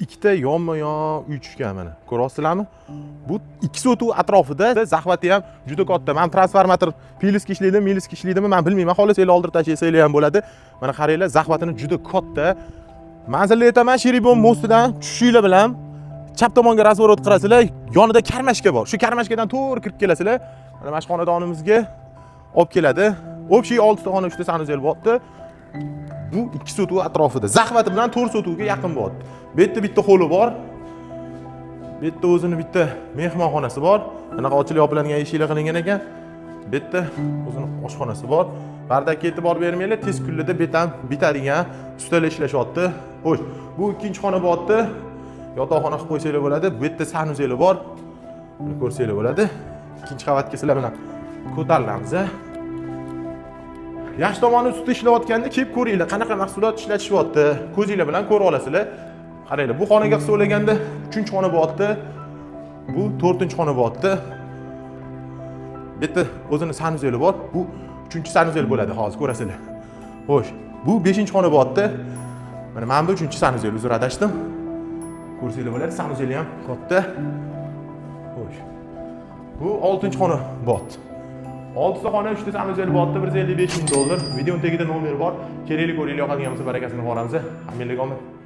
ikkita yonma-yon uy tushgan mana. Ko'ryapsizlarmi? Bu ikki sotuv atrofida zahvati ham juda katta. Men transformator piliska ishlaydimi, miliska ishlaydimi, men bilmayman. Xolos el oldirib tashlaysanglar ham bo'ladi. Mana qaranglar, zahvatini juda katta. Manzilni aytaman, Sheribon mostidan tushishinglar bilan chap tomonga razворот qirasizlar, yonida karmashka bor. Shu karmashkadan to'g'ri kirib kelasizlar. Mana mana shu xonadonimizga olib keladi. Общий 6 ta xona, 3 ta sanuzel bo'pti. Bu ikki sotuv atrofida. Zahvati bilan 4 sotuvga yaqin bo'pti. Bu yerda bitta xoli bor. Bu yerda o'zini bitta mehmonxonasi bor. Bunaqa ochilib yopiladigan eshiklar qilingan ekan. Bu yerda o'zini oshxonasi bor. Bardakka e'tibor bermanglar, tez kunlarda betam bitadigan ustalar ishlashyapti. Xo'sh, bu ikkinchi xona bo'pti. Yotoqxona qilib qo'ysanglar bo'ladi. Bu yerda sanuzeli bor. Buni ko'rsanglar bo'ladi. Ikkinchi qavatga sizlar bilan ko'tarilamiz. Yaxshi tomoni ustida ishlayotganda kelib ko'ringlar, qanaqa mahsulot ishlatishyapti. Ko'zinglar bilan ko'rib olasizlar. Qaranglar, bu xonaga qilsa o'ylaganda 3-xona bo'pti. Bu 4-xona bo'pti. Bu yerda o'zini sanuzeli bor. Bu 3-sanuzel bo'ladi, hozir ko'rasizlar. Xo'sh, bu 5-xona bo'pti. Mana men bu 3-sanuzel, uzr adashdim. Ko'rsanglar bo'ladi, sanuzeli ham katta. Xo'sh. Bu 6-xona bo'pti. 6 ta xona, 3 ta sanuzel bo'pti, $155,000. Videoning tagida nomer bor. Kerakli ko'ringlar, yoqadigan bo'lsa barakasini qilamiz. Hammalarga omad.